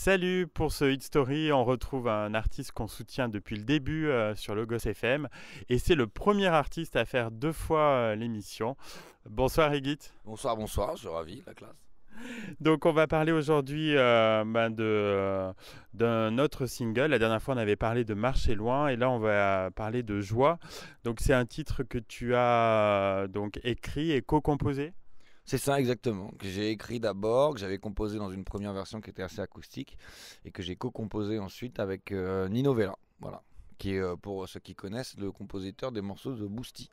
Salut, pour ce Hit Story, on retrouve un artiste qu'on soutient depuis le début sur Logos FM et c'est le premier artiste à faire deux fois l'émission. Bonsoir Higit. Bonsoir, bonsoir, je suis ravi, la classe. Donc on va parler aujourd'hui d'un autre single. La dernière fois on avait parlé de Marcher loin et là on va parler de Joie. Donc c'est un titre que tu as donc écrit et co-composé. C'est ça exactement, que j'ai écrit d'abord, que j'avais composé dans une première version qui était assez acoustique et que j'ai co-composé ensuite avec Nino Vella, voilà, qui est pour ceux qui connaissent le compositeur des morceaux de Boosty.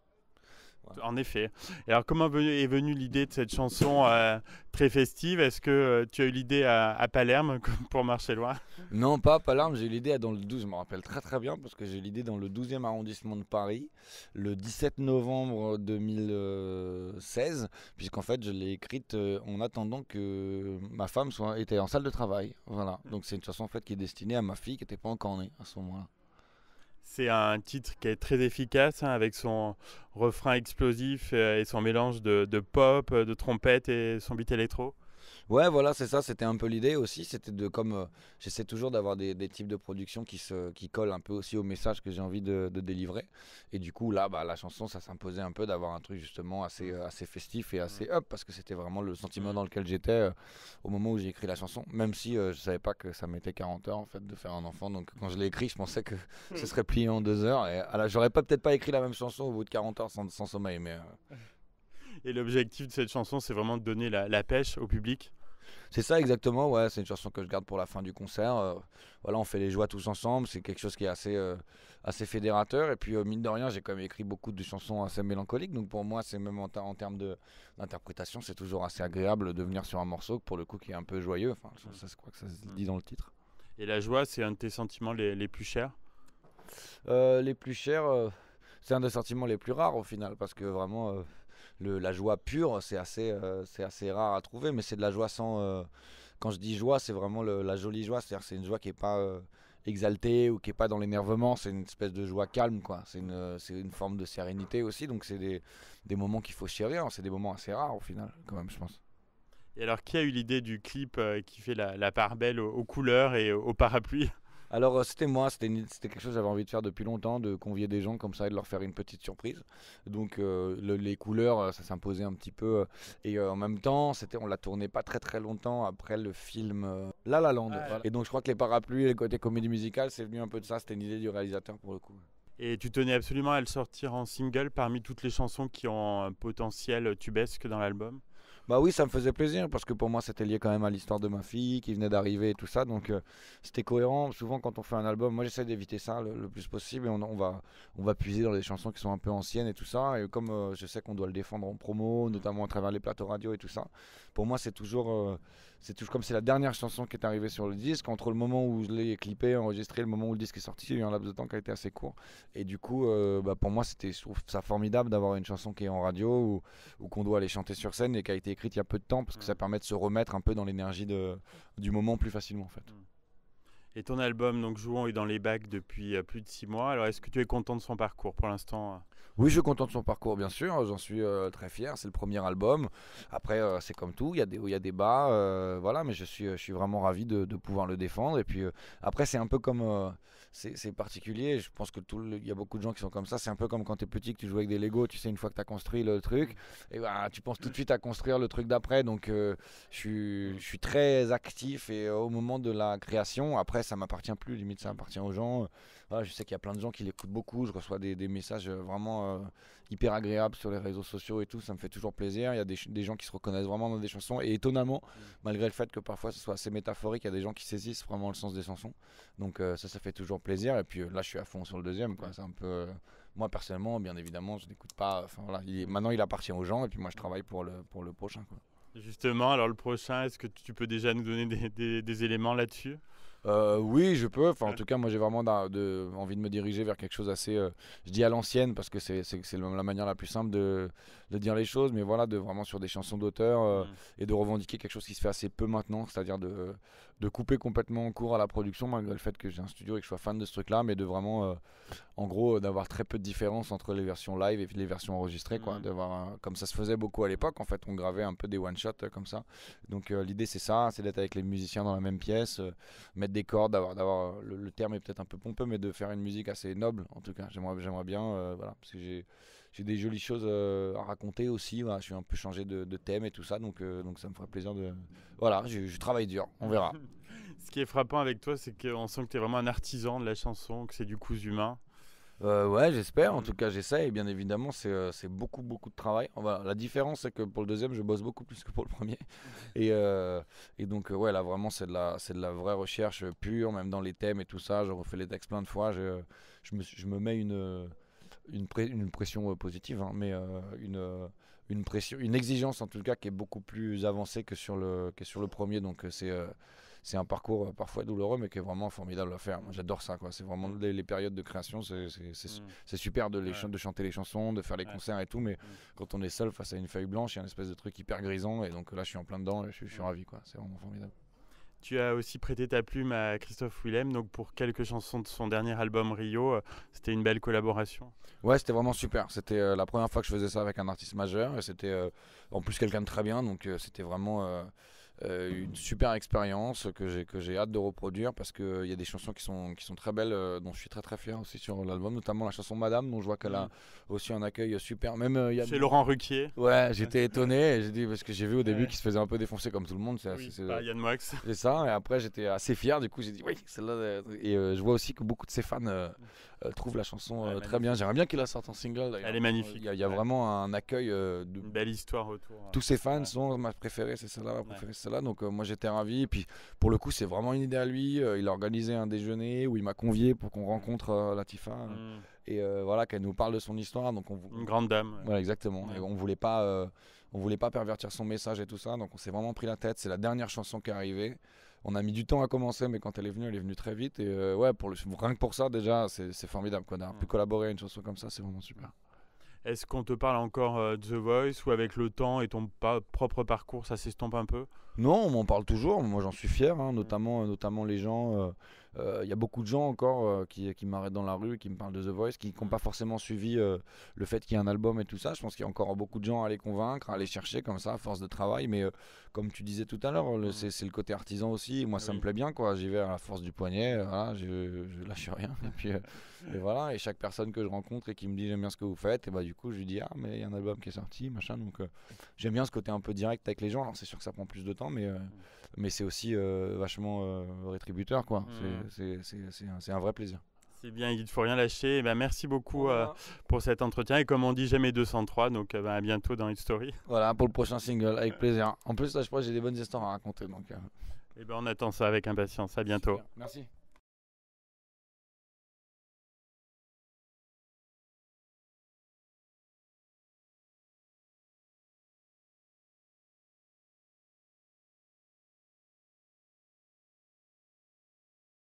Voilà. En effet. Et alors, comment est venue l'idée de cette chanson très festive? Est-ce que tu as eu l'idée à Palerme pour Marcher loin? Non, pas à Palerme, j'ai eu l'idée dans le 12, je me rappelle très très bien parce que j'ai eu l'idée dans le 12e arrondissement de Paris le 17 novembre 2016, puisqu'en fait je l'ai écrite en attendant que ma femme était en salle de travail. Voilà, donc c'est une chanson en fait qui est destinée à ma fille qui n'était pas encore née à ce moment-là. C'est un titre qui est très efficace hein, avec son refrain explosif et son mélange de pop, de trompette et son beat électro. Ouais, voilà, c'est ça, c'était un peu l'idée aussi. C'était de comme j'essaie toujours d'avoir des types de production qui collent un peu aussi au message que j'ai envie de délivrer. Et du coup, là, bah, la chanson, ça s'imposait un peu d'avoir un truc justement assez festif et assez up parce que c'était vraiment le sentiment dans lequel j'étais au moment où j'ai écrit la chanson. Même si je savais pas que ça mettait 40 heures en fait de faire un enfant. Donc quand je l'ai écrit, je pensais que ce serait plié en 2 heures. Et j'aurais peut-être pas écrit la même chanson au bout de 40 heures sans sommeil, mais. Et l'objectif de cette chanson, c'est vraiment de donner la pêche au public. C'est ça exactement, ouais, c'est une chanson que je garde pour la fin du concert. Voilà, on fait les joies tous ensemble, c'est quelque chose qui est assez fédérateur. Et puis mine de rien, j'ai quand même écrit beaucoup de chansons assez mélancoliques. Donc pour moi, c'est même en termes d'interprétation, c'est toujours assez agréable de venir sur un morceau pour le coup qui est un peu joyeux. Enfin, ça, je crois que ça se dit dans le titre. Et la joie, c'est un de tes sentiments les plus chers? Les plus chers, c'est un des sentiments les plus rares au final parce que vraiment la joie pure c'est assez rare à trouver, mais c'est de la joie sans quand je dis joie, c'est vraiment la jolie joie, c'est-à-dire que c'est une joie qui est pas exaltée ou qui est pas dans l'énervement, c'est une espèce de joie calme quoi, c'est une forme de sérénité aussi, donc c'est des moments qu'il faut chérir, c'est des moments assez rares au final quand même je pense. Et alors, qui a eu l'idée du clip qui fait la part belle aux couleurs et aux parapluies? Alors c'était moi, c'était quelque chose que j'avais envie de faire depuis longtemps, de convier des gens comme ça et de leur faire une petite surprise. Donc les couleurs, ça s'imposait un petit peu. Et en même temps, on l'a tourné pas très très longtemps après le film La La Land. Ouais. Voilà. Et donc je crois que les parapluies et le côté comédie musicale, c'est venu un peu de ça, c'était une idée du réalisateur pour le coup. Et tu tenais absolument à le sortir en single parmi toutes les chansons qui ont un potentiel tubesque dans l'album? Bah oui, ça me faisait plaisir parce que pour moi c'était lié quand même à l'histoire de ma fille qui venait d'arriver et tout ça. Donc c'était cohérent. Souvent quand on fait un album, moi j'essaie d'éviter ça le plus possible et on va puiser dans des chansons qui sont un peu anciennes et tout ça. Et comme je sais qu'on doit le défendre en promo, notamment à travers les plateaux radio et tout ça, pour moi c'est toujours comme c'est la dernière chanson qui est arrivée sur le disque. Entre le moment où je l'ai clippé, enregistré, le moment où le disque est sorti, il y a eu un laps de temps qui a été assez court. Et du coup, bah, pour moi je trouve ça formidable d'avoir une chanson qui est en radio ou qu'on doit aller chanter sur scène et qui a été écrite il y a peu de temps parce que ça permet de se remettre un peu dans l'énergie du moment plus facilement en fait. Et ton album, donc Jouons, est dans les bacs depuis plus de 6 mois. Alors, est-ce que tu es content de son parcours pour l'instant? Oui, je suis content de son parcours, bien sûr. J'en suis très fier. C'est le premier album. Après, c'est comme tout. Il y a des hauts, il y a des bas. Voilà, mais je suis vraiment ravi de pouvoir le défendre. Et puis, après, c'est un peu comme. C'est particulier. Je pense que il y a beaucoup de gens qui sont comme ça. C'est un peu comme quand tu es petit, que tu joues avec des Lego. Tu sais, une fois que tu as construit le truc, et ben, tu penses tout de suite à construire le truc d'après. Donc, je suis très actif et au moment de la création. Après, ça m'appartient plus. Limite, ça appartient aux gens. Voilà, je sais qu'il y a plein de gens qui l'écoutent beaucoup. Je reçois des messages vraiment hyper agréables sur les réseaux sociaux et tout. Ça me fait toujours plaisir. Il y a des gens qui se reconnaissent vraiment dans des chansons. Et étonnamment, malgré le fait que parfois ce soit assez métaphorique, il y a des gens qui saisissent vraiment le sens des chansons. Donc ça fait toujours plaisir. Et puis là, je suis à fond sur le deuxième, quoi. C'est un peu. Moi, personnellement, bien évidemment, je n'écoute pas. Enfin, voilà, maintenant, il appartient aux gens. Et puis moi, je travaille pour le prochain, quoi. Justement, alors le prochain, est-ce que tu peux déjà nous donner des éléments là-dessus? Oui, je peux. Enfin, en Ouais. tout cas, moi, j'ai vraiment envie de me diriger vers quelque chose assez, je dis à l'ancienne, parce que c'est la manière la plus simple de dire les choses, mais voilà, de vraiment sur des chansons d'auteur Mm. et de revendiquer quelque chose qui se fait assez peu maintenant, c'est-à-dire de couper complètement court à la production, malgré le fait que j'ai un studio et que je sois fan de ce truc-là, mais de vraiment, en gros, d'avoir très peu de différence entre les versions live et les versions enregistrées, quoi. Mm. Comme ça se faisait beaucoup à l'époque, en fait, on gravait un peu des one-shots comme ça. Donc l'idée, c'est ça, c'est d'être avec les musiciens dans la même pièce, mettre des cordes, le terme est peut-être un peu pompeux, mais de faire une musique assez noble, en tout cas. J'aimerais bien, voilà, parce que j'ai des jolies choses à raconter aussi. Voilà, je suis un peu changé de thème et tout ça, donc ça me ferait plaisir de. Voilà, je travaille dur, on verra. Ce qui est frappant avec toi, c'est qu'on sent que tu es vraiment un artisan de la chanson, que c'est du coup humain. Ouais, j'espère. En Mm. tout cas, j'essaie. Et bien évidemment, c'est beaucoup, beaucoup de travail. Voilà, la différence, c'est que pour le deuxième, je bosse beaucoup plus que pour le premier. Et donc, ouais, là, vraiment, c'est de la vraie recherche pure, même dans les thèmes et tout ça. Je refais les textes plein de fois. Je me mets une pression positive, hein, mais une pression, une exigence en tout cas qui est beaucoup plus avancée que sur le premier. Donc, c'est un parcours parfois douloureux, mais qui est vraiment formidable à faire. Moi, j'adore ça, quoi. C'est vraiment Mm. les périodes de création, Mm. c'est super Ouais. de chanter les chansons, de faire les Ouais. concerts et tout, mais Mm. quand on est seul face à une feuille blanche, il y a une espèce de truc hyper grisant, et donc là, je suis en plein dedans, et je suis Mm. ravi, quoi. C'est vraiment formidable. Tu as aussi prêté ta plume à Christophe Willem, donc pour quelques chansons de son dernier album Rio, c'était une belle collaboration. Ouais, c'était vraiment super. C'était la première fois que je faisais ça avec un artiste majeur, et c'était en plus quelqu'un de très bien, donc c'était vraiment une super expérience que j'ai hâte de reproduire parce qu'il y a des chansons qui sont très belles, dont je suis très très fier aussi sur l'album, notamment la chanson Madame, dont je vois qu'elle Mm. a aussi un accueil super. Même il y a. Chez Laurent Ruquier. Ouais, j'étais étonné, et j'ai dit parce que j'ai vu au début Ouais. qu'il se faisait un peu défoncer comme tout le monde, Oui, par Yann Moix. c'est ça, et après j'étais assez fier, du coup j'ai dit oui, celle-là, et je vois aussi que beaucoup de ses fans trouvent la chanson Ouais, très bien. magnifique. J'aimerais bien qu'il la sorte en single d'ailleurs. Elle est magnifique. Il y a Ouais. vraiment un accueil de Une belle histoire autour. tous ses fans Ouais. sont ma préférée, c'est celle-là, ma Ouais. préférée c'est celle-là. Donc moi j'étais ravi. Et puis pour le coup c'est vraiment une idée à lui. Il a organisé un déjeuner où il m'a convié pour qu'on rencontre Latifa Mm. et voilà qu'elle nous parle de son histoire. Donc Une grande dame. Ouais. voilà exactement. Ouais. Et on voulait pas pervertir son message et tout ça. Donc on s'est vraiment pris la tête. C'est la dernière chanson qui est arrivée. On a mis du temps à commencer, mais quand elle est venue très vite. Et ouais, rien que pour ça déjà c'est formidable quoi. D'avoir pu collaborer à une chanson comme ça, c'est vraiment super. Est-ce qu'on te parle encore de The Voice ou avec le temps et ton propre parcours, ça s'estompe un peu? Non, on m'en parle toujours, moi j'en suis fier, hein, notamment les gens. Il y a beaucoup de gens encore qui m'arrêtent dans la rue, qui me parlent de The Voice, qui n'ont pas forcément suivi le fait qu'il y ait un album et tout ça. Je pense qu'il y a encore beaucoup de gens à les convaincre, à aller chercher comme ça, à force de travail. Mais comme tu disais tout à l'heure, c'est le côté artisan aussi. Moi ça Oui. me plaît bien, quoi. J'y vais à la force du poignet, voilà, je lâche rien. Et puis et voilà, et chaque personne que je rencontre et qui me dit j'aime bien ce que vous faites, et bah du coup je lui dis ah mais il y a un album qui est sorti, machin. Donc j'aime bien ce côté un peu direct avec les gens. Alors c'est sûr que ça prend plus de temps, mais c'est aussi vachement rétributeur, quoi. C'est un vrai plaisir. C'est bien, il ne faut rien lâcher. Eh ben, merci beaucoup Voilà. pour cet entretien. Et comme on dit, jamais 203. Donc ben, à bientôt dans Hit Story. Voilà, pour le prochain single, avec plaisir. En plus, là, je crois que j'ai des bonnes histoires à raconter. Donc, Et ben, on attend ça avec impatience. À bientôt. super. Merci.